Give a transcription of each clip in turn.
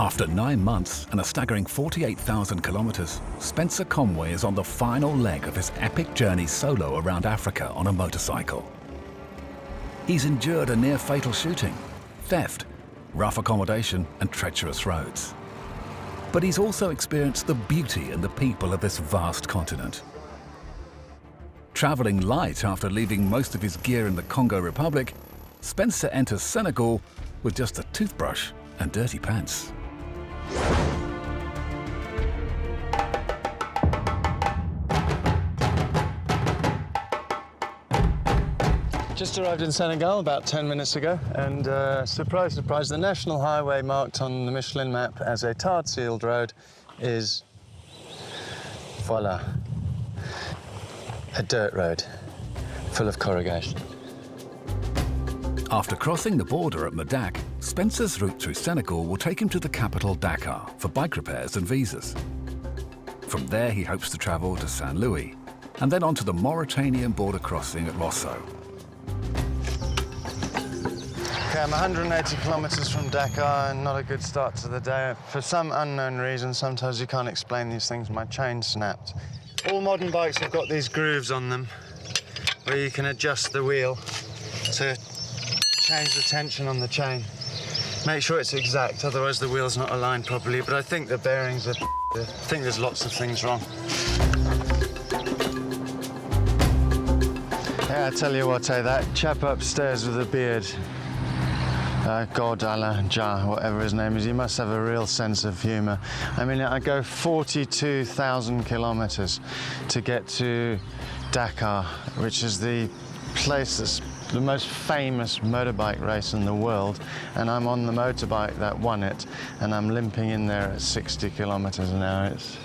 After 9 months and a staggering 48,000 kilometers, Spencer Conway is on the final leg of his epic journey solo around Africa on a motorcycle. He's endured a near-fatal shooting, theft, rough accommodation and treacherous roads. But he's also experienced the beauty and the people of this vast continent. Traveling light after leaving most of his gear in the Congo Republic, Spencer enters Senegal with just a toothbrush and dirty pants. Just arrived in Senegal about 10 minutes ago, and surprise, surprise, the national highway marked on the Michelin map as a tarred-sealed road is, voila, a dirt road full of corrugation. After crossing the border at Medak, Spencer's route through Senegal will take him to the capital Dakar for bike repairs and visas. From there he hopes to travel to Saint Louis and then on to the Mauritanian border crossing at Rosso. Okay, I'm 180 kilometers from Dakar and not a good start to the day. For some unknown reason, sometimes you can't explain these things, my chain snapped. All modern bikes have got these grooves on them where you can adjust the wheel to change the tension on the chain. Make sure it's exact, otherwise the wheel's not aligned properly, but I think the bearings are I think there's lots of things wrong. Yeah, I tell you what, that chap upstairs with the beard, God, Allah, Jah, whatever his name is, he must have a real sense of humour. I mean, I go 42,000 kilometres to get to Dakar, which is the place that's the most famous motorbike race in the world, and I'm on the motorbike that won it, and I'm limping in there at 60 kilometers an hour. It's,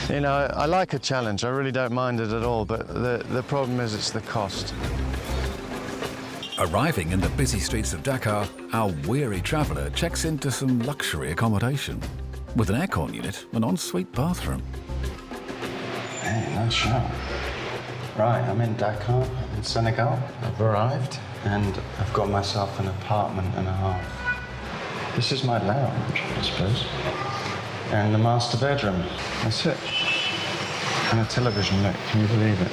you know, I like a challenge, I really don't mind it at all, but the problem is it's the cost. Arriving in the busy streets of Dakar, our weary traveller checks into some luxury accommodation with an aircon unit and ensuite bathroom. Hey, nice shower. Right, I'm in Dakar, in Senegal. I've arrived and I've got myself an apartment and a half. This is my lounge, I suppose. And the master bedroom. That's it. And a television, look, can you believe it?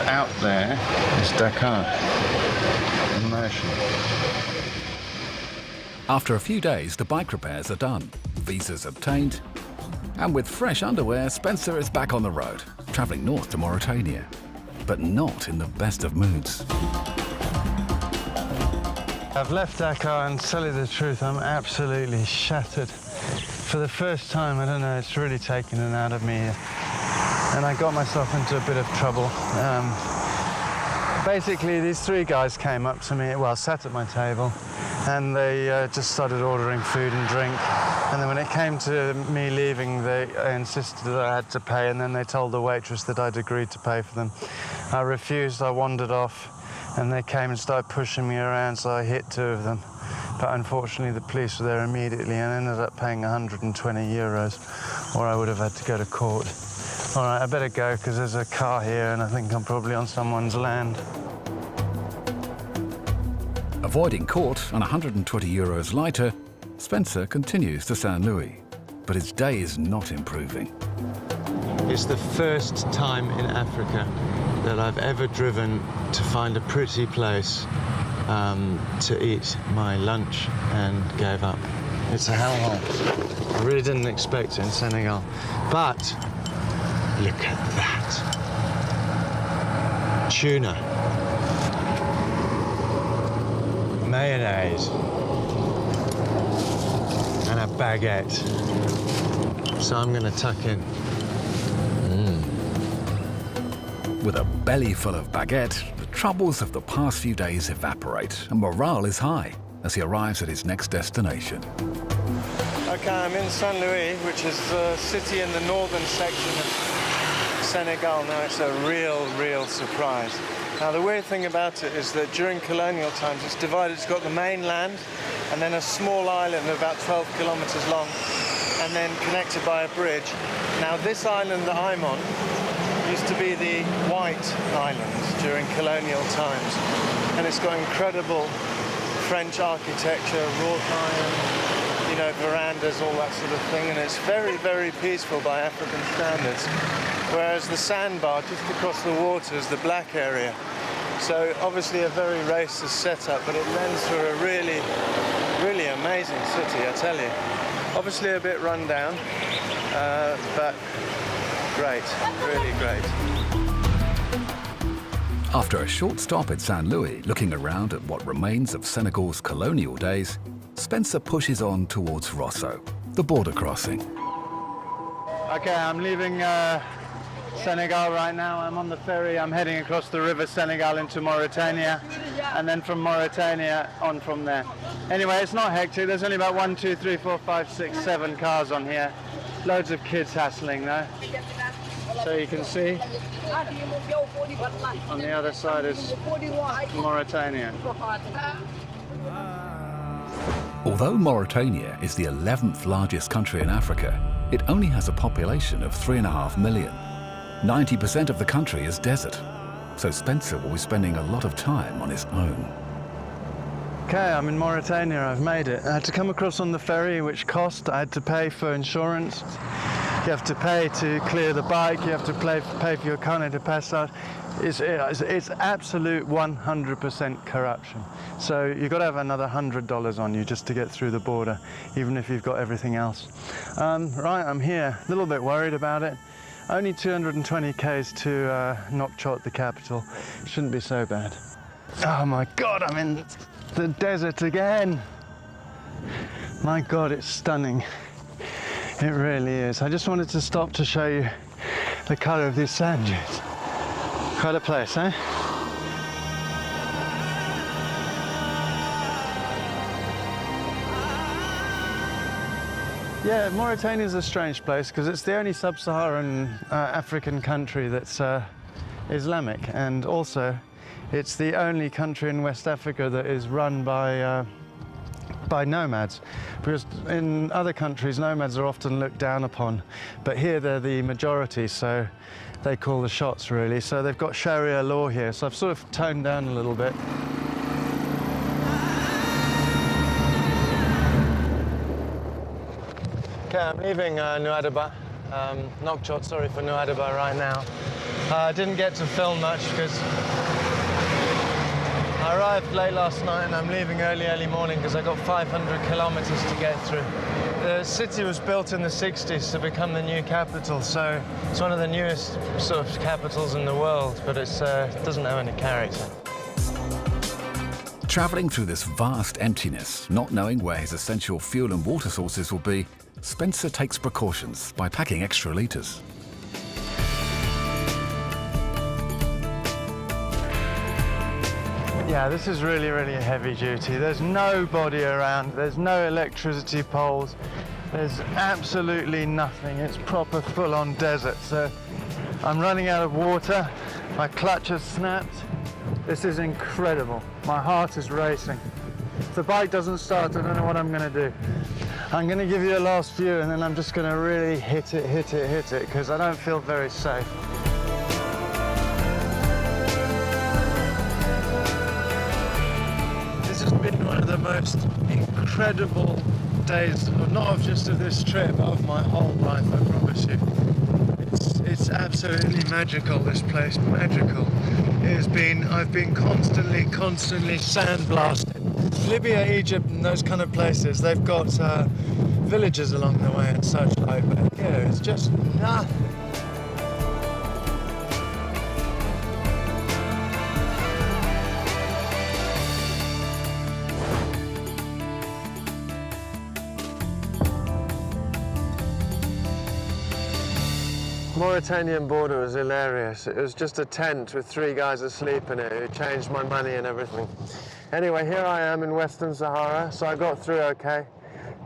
Out there is Dakar, in motion. After a few days, the bike repairs are done, visas obtained, and with fresh underwear, Spencer is back on the road, travelling north to Mauritania, but not in the best of moods. I've left Dakar and, to tell you the truth, I'm absolutely shattered. For the first time, I don't know, it's really taken it out of me. And I got myself into a bit of trouble. Basically, these three guys came up to me, well, sat at my table, and they just started ordering food and drink. And then when it came to me leaving, they insisted that I had to pay, and then they told the waitress that I'd agreed to pay for them. I refused, I wandered off, and they came and started pushing me around, so I hit two of them. But unfortunately, the police were there immediately, and I ended up paying 120 euros, or I would have had to go to court. All right, I better go, because there's a car here, and I think I'm probably on someone's land. Avoiding court and 120 euros later, Spencer continues to Saint Louis, but his day is not improving. It's the first time in Africa that I've ever driven to find a pretty place to eat my lunch and gave up. It's a hellhole. I really didn't expect it in Senegal. But look at that. Tuna. Mayonnaise. And a baguette. So I'm going to tuck in. With a belly full of baguette, the troubles of the past few days evaporate and morale is high as he arrives at his next destination. Okay, I'm in Saint Louis, which is a city in the northern section of Senegal. Now it's a real surprise. Now the weird thing about it is that during colonial times it's divided. It's got the mainland and then a small island about 12 kilometers long and then connected by a bridge. Now this island that I'm on used to be the White Islands during colonial times, and it's got incredible French architecture, wrought iron, you you know, verandas, all that sort of thing, and it's very, very peaceful by African standards. Whereas the sandbar just across the water is the black area. So obviously a very racist setup, but it lends for a really, really amazing city, I tell you. Obviously a bit run down, but great, really great. After a short stop at Saint Louis, looking around at what remains of Senegal's colonial days, Spencer pushes on towards Rosso, the border crossing. Okay, I'm leaving Senegal right now. I'm on the ferry. I'm heading across the river Senegal into Mauritania, and then from Mauritania on from there. Anyway, it's not hectic. There's only about 1, 2, 3, 4, 5, 6, 7 cars on here. Loads of kids hassling though. So you can see on the other side is Mauritania. Although Mauritania is the 11th largest country in Africa, it only has a population of 3.5 million. 90% of the country is desert, so Spencer will be spending a lot of time on his own. Okay, I'm in Mauritania. I've made it. I had to come across on the ferry, which cost. I had to pay for insurance. You have to pay to clear the bike. You have to pay for your carnet to pass out. It's absolute 100% corruption. So you've got to have another $100 on you just to get through the border, even if you've got everything else. Right, I'm here. A little bit worried about it. Only 220 k's to Nouakchott, the capital. Shouldn't be so bad. Oh my God, I'm in the desert again. My God, it's stunning. It really is. I just wanted to stop to show you the colour of these sand dunes. Quite a place, eh? Yeah, Mauritania is a strange place because it's the only sub-Saharan African country that's Islamic, and also it's the only country in West Africa that is run by nomads, because in other countries nomads are often looked down upon, but here they're the majority, so they call the shots really. So they've got Sharia law here, so I've sort of toned down a little bit. Okay, I'm leaving Nouadhibah, Nouakchott, sorry for Nouadhibah right now. I didn't get to film much because I arrived late last night and I'm leaving early morning because I got 500 kilometers to get through. The city was built in the 60s to become the new capital, so it's one of the newest sort of capitals in the world, but it doesn't have any character. Travelling through this vast emptiness, not knowing where his essential fuel and water sources will be, Spencer takes precautions by packing extra litres. Yeah, this is really, really heavy duty. There's nobody around, there's no electricity poles, there's absolutely nothing. It's proper full-on desert. So I'm running out of water, my clutch has snapped. This is incredible. My heart is racing. If the bike doesn't start, I don't know what I'm gonna do. I'm gonna give you a last view and then I'm just gonna really hit it, because I don't feel very safe. Been one of the most incredible days, not just of this trip, but of my whole life, I promise you. It's absolutely magical, this place, magical. I've been constantly sandblasted. Libya, Egypt and those kind of places, they've got villages along the way and such like, but here it's just nothing. Mauritanian border was hilarious. It was just a tent with 3 guys asleep in it who changed my money and everything. Anyway, here I am in Western Sahara, so I got through okay.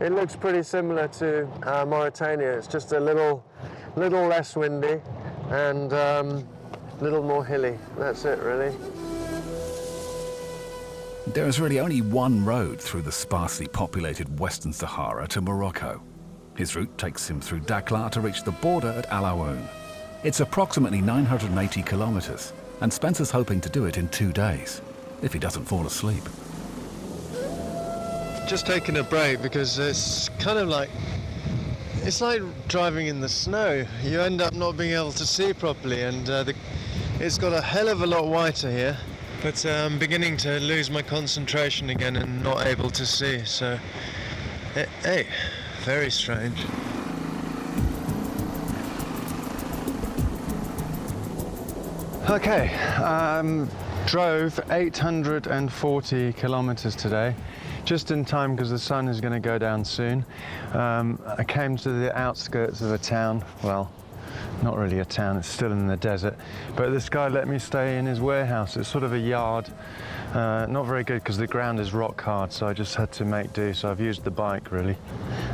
It looks pretty similar to Mauritania. It's just a little less windy and a little more hilly. That's it, really. There is really only one road through the sparsely populated Western Sahara to Morocco. His route takes him through Dakar to reach the border at Al Aoun. It's approximately 980 kilometers, and Spencer's hoping to do it in 2 days, if he doesn't fall asleep. just taking a break because it's kind of like, it's like driving in the snow. You end up not being able to see properly, and it's got a hell of a lot whiter here. But I'm beginning to lose my concentration again and not able to see. So, hey, very strange. Okay, drove 840 kilometers today, just in time because the sun is going to go down soon. I came to the outskirts of a town, well, not really a town, it's still in the desert, but this guy let me stay in his warehouse. It's sort of a yard, not very good because the ground is rock hard, so I just had to make do, so I've used the bike really.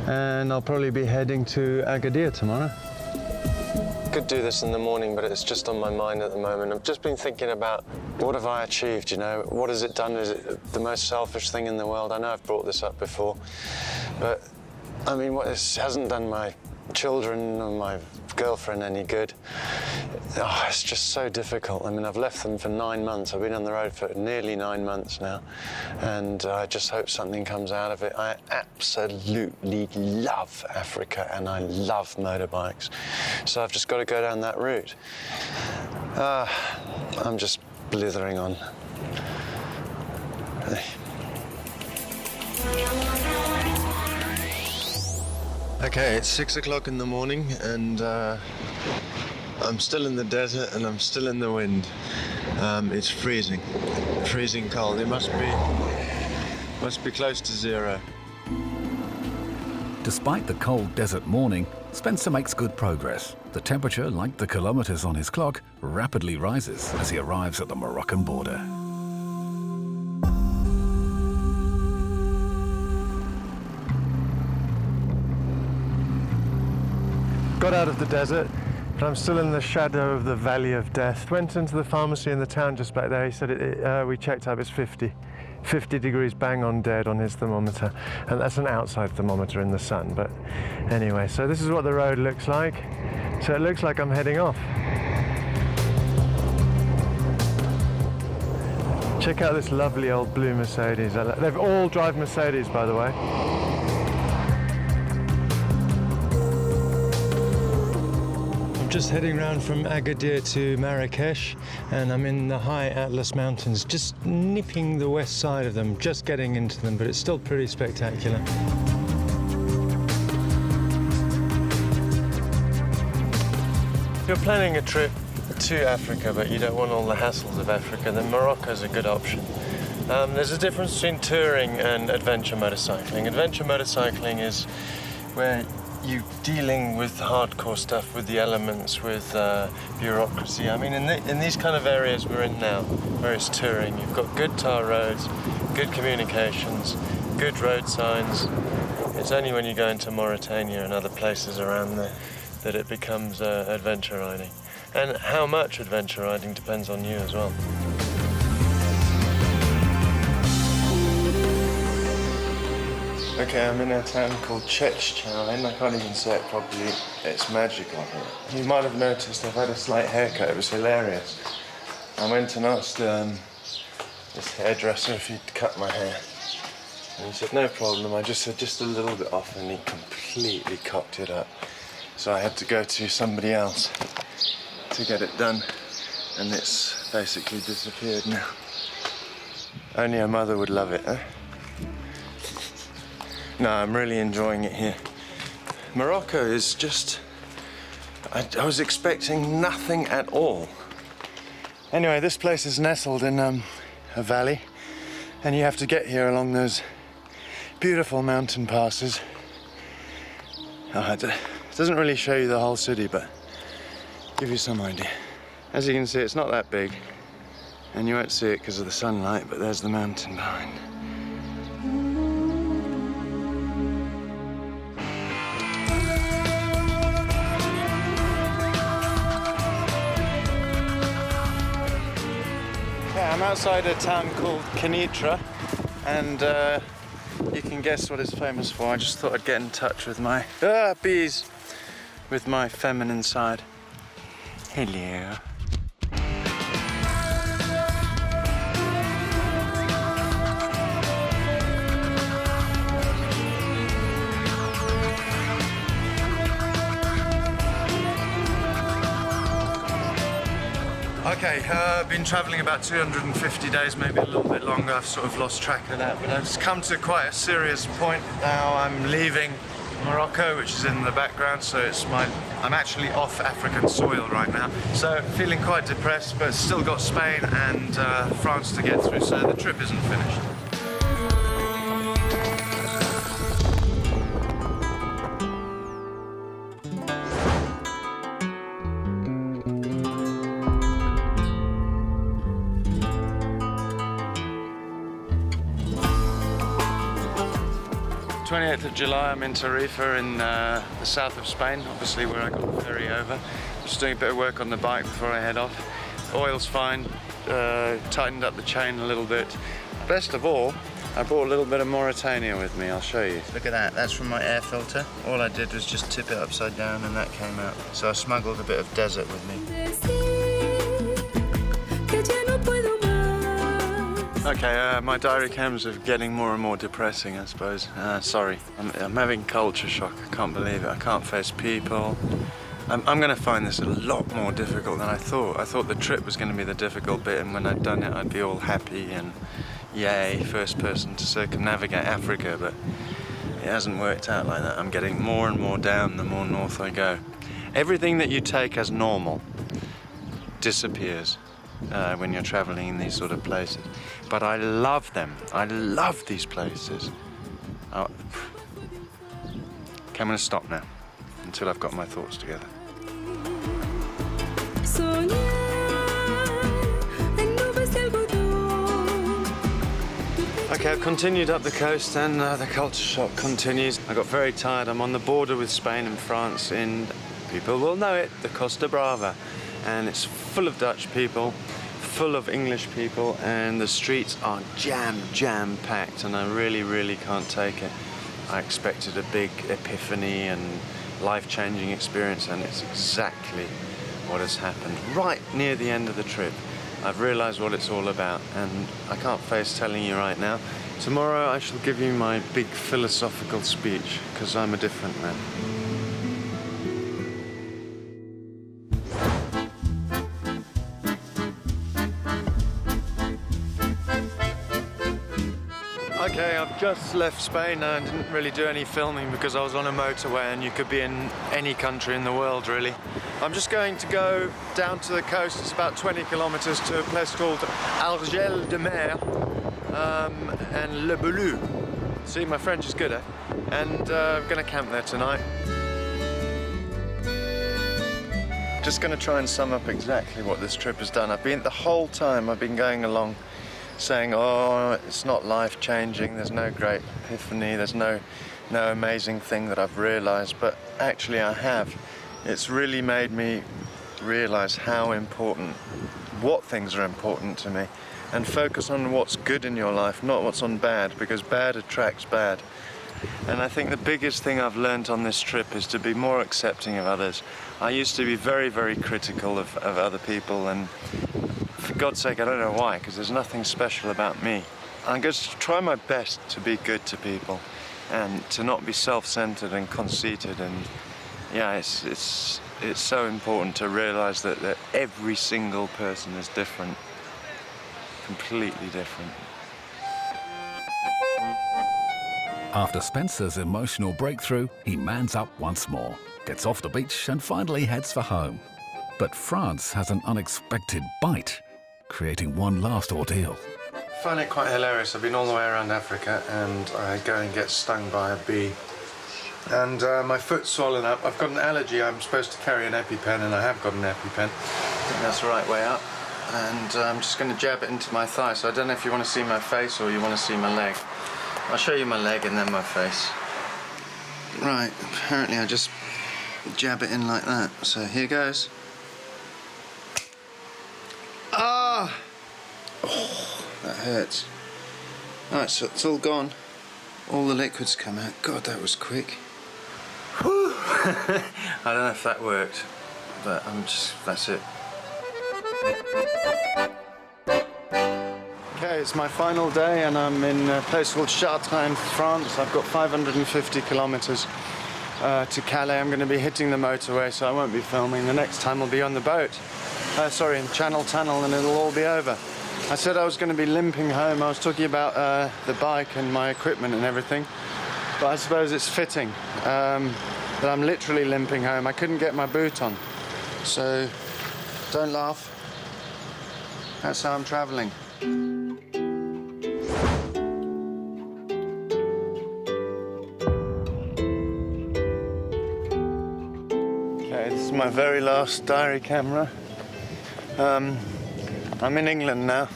And I'll probably be heading to Agadir tomorrow. Could do this in the morning, but it's just on my mind at the moment. I've just been thinking about what have I achieved, you know? What has it done? Is it the most selfish thing in the world? I know I've brought this up before, but I mean, what this hasn't done my children or my girlfriend any good. Oh, it's just so difficult. I mean, I've left them for 9 months. I've been on the road for nearly 9 months now, and I just hope something comes out of it. I absolutely love Africa and I love motorbikes, so I've just got to go down that route. I'm just blithering on. Okay, it's 6 o'clock in the morning, and I'm still in the desert and I'm still in the wind. It's freezing cold. It must be close to zero. Despite the cold desert morning, Spencer makes good progress. The temperature, like the kilometers on his clock, rapidly rises as he arrives at the Moroccan border. Got out of the desert, but I'm still in the shadow of the Valley of Death. Went into the pharmacy in the town just back there. He said we checked up, it's 50 degrees bang on dead on his thermometer, and that's an outside thermometer in the sun. But anyway, so this is what the road looks like. So it looks like I'm heading off. Check out this lovely old blue Mercedes. They've all drive Mercedes, by the way. Just heading round from Agadir to Marrakesh, and I'm in the high Atlas Mountains, just nipping the west side of them, just getting into them, but it's still pretty spectacular. If you're planning a trip to Africa, but you don't want all the hassles of Africa, then Morocco's a good option. There's a difference between touring and adventure motorcycling. Adventure motorcycling is where you're dealing with hardcore stuff, with the elements, with bureaucracy. I mean, in these kind of areas we're in now, where it's touring, you've got good tar roads, good communications, good road signs. It's only when you go into Mauritania and other places around there that it becomes adventure riding. And how much adventure riding depends on you as well. Okay, I'm in a town called Chechchaouen. I can't even say it properly. It's magical here. You might have noticed I've had a slight haircut. It was hilarious. I went and asked this hairdresser if he'd cut my hair. And he said, no problem. I just said just a little bit off, and he completely cocked it up. So I had to go to somebody else to get it done. And it's basically disappeared now. Only a mother would love it, eh? No, I'm really enjoying it here. Morocco is just... I was expecting nothing at all. Anyway, this place is nestled in a valley, and you have to get here along those beautiful mountain passes. It doesn't really show you the whole city, but give you some idea. As you can see, it's not that big, and you won't see it because of the sunlight, but there's the mountain behind. I'm outside a town called Kenitra, and you can guess what it's famous for. I just thought I'd get in touch with my bees, with my feminine side. Hello. Okay, I've been travelling about 250 days, maybe a little bit longer. I've sort of lost track of that, but I've come to quite a serious point now. I'm leaving Morocco, which is in the background, so I'm actually off African soil right now. So feeling quite depressed, but still got Spain and France to get through, so the trip isn't finished. 28th of July, I'm in Tarifa in the south of Spain, obviously where I got the ferry over. Just doing a bit of work on the bike before I head off. Oil's fine, tightened up the chain a little bit. Best of all, I brought a little bit of Mauritania with me, I'll show you. Look at that, that's from my air filter. All I did was just tip it upside down and that came out. So I smuggled a bit of desert with me. Okay, my diary cams are getting more and more depressing, I suppose. Sorry, I'm having culture shock. I can't believe it. I can't face people. I'm going to find this a lot more difficult than I thought. I thought the trip was going to be the difficult bit, and when I'd done it, I'd be all happy and yay, first person to circumnavigate Africa, but it hasn't worked out like that. I'm getting more and more down the more north I go. Everything that you take as normal disappears when you're traveling in these sort of places. But I love them. I love these places. Oh. Okay, I'm going to stop now until I've got my thoughts together. Okay, I've continued up the coast and the culture shock continues. I got very tired. I'm on the border with Spain and France in, people will know it, the Costa Brava. And it's full of Dutch people, full of English people, and the streets are jam-packed, and I really can't take it. I expected a big epiphany and life-changing experience, and it's exactly what has happened. Right near the end of the trip, I've realised what it's all about, and I can't face telling you right now. Tomorrow I shall give you my big philosophical speech, because I'm a different man. Okay, I've just left Spain and didn't really do any filming because I was on a motorway, and you could be in any country in the world, really. I'm just going to go down to the coast. It's about 20 kilometers to a place called Argel de Mer and Le Boulou. See, my French is good, eh? And I'm going to camp there tonight. Just going to try and sum up exactly what this trip has done. The whole time I've been going along saying, oh, it's not life-changing, there's no great epiphany, there's no amazing thing that I've realised, but actually I have. It's really made me realise how important, what things are important to me, and focus on what's good in your life, not what's on bad, because bad attracts bad. And I think the biggest thing I've learned on this trip is to be more accepting of others. I used to be very critical of other people, and for God's sake, I don't know why, because there's nothing special about me. I'm going to try my best to be good to people and to not be self-centered and conceited. And yeah, it's so important to realize that every single person is different, completely different. After Spencer's emotional breakthrough, he mans up once more, gets off the beach and finally heads for home. But France has an unexpected bite, creating one last ordeal. I find it quite hilarious. I've been all the way around Africa and I go and get stung by a bee. And my foot's swollen up. I've got an allergy. I'm supposed to carry an EpiPen, and I have got an EpiPen. I think that's the right way up. And I'm just going to jab it into my thigh. So I don't know if you want to see my face or you want to see my leg. I'll show you my leg and then my face. Right, apparently I just jab it in like that. So here goes. Ah! Oh, that hurts. Alright, so it's all gone. All the liquids come out. God, that was quick. Whew. I don't know if that worked, but that's it. Okay, it's my final day and I'm in a place called Chartres in France. I've got 550 kilometers to Calais. I'm going to be hitting the motorway, so I won't be filming. The next time I'll be on the boat. sorry, in Channel Tunnel, and it'll all be over. I said I was going to be limping home. I was talking about the bike and my equipment and everything, but I suppose it's fitting that I'm literally limping home. I couldn't get my boot on, so don't laugh. That's how I'm travelling. Okay, this is my very last diary camera. I'm in England now.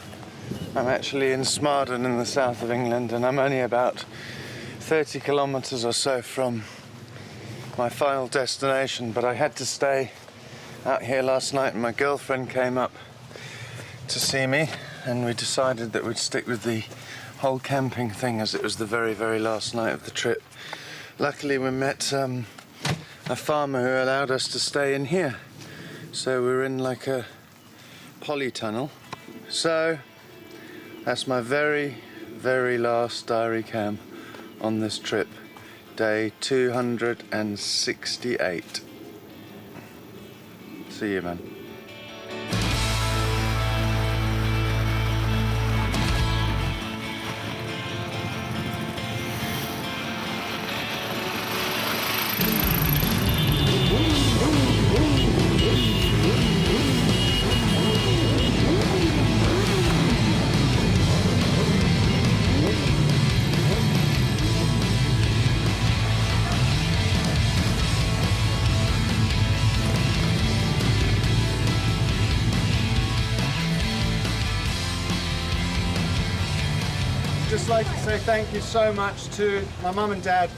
I'm actually in Smarden in the south of England, and I'm only about 30 kilometres or so from my final destination, but I had to stay out here last night, and my girlfriend came up to see me, and we decided that we'd stick with the whole camping thing as it was the very, very last night of the trip. Luckily, we met a farmer who allowed us to stay in here. So we're in like a polytunnel. So that's my very, very last diary cam on this trip. Day 268. See you, man. Just like to say thank you so much to my mum and dad.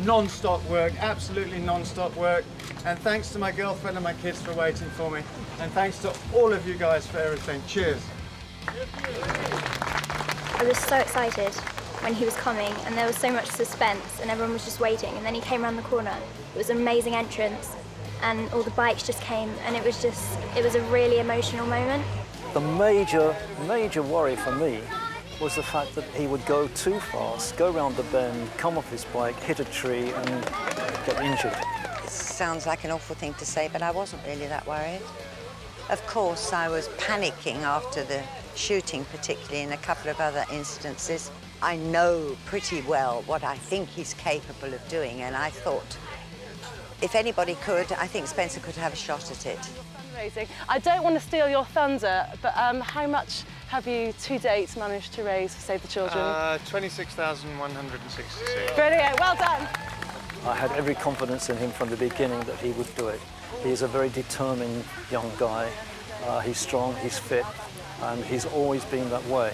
Non-stop work, absolutely non-stop work. And thanks to my girlfriend and my kids for waiting for me. And thanks to all of you guys for everything. Cheers. I was so excited when he was coming, and there was so much suspense and everyone was just waiting, and then he came around the corner. It was an amazing entrance and all the bikes just came, and it was a really emotional moment. The major worry for me was the fact that he would go too fast, go around the bend, come off his bike, hit a tree and get injured. It sounds like an awful thing to say, but I wasn't really that worried. Of course, I was panicking after the shooting, particularly in a couple of other instances. I know pretty well what I think he's capable of doing, and I thought if anybody could, I think Spencer could have a shot at it. Amazing. I don't want to steal your thunder, but how much have you to date managed to raise for Save the Children? 26,166. Brilliant, well done. I had every confidence in him from the beginning that he would do it. He's a very determined young guy. He's strong, he's fit, and he's always been that way.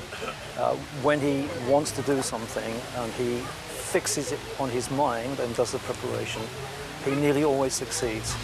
When he wants to do something and he fixes it on his mind and does the preparation, he nearly always succeeds.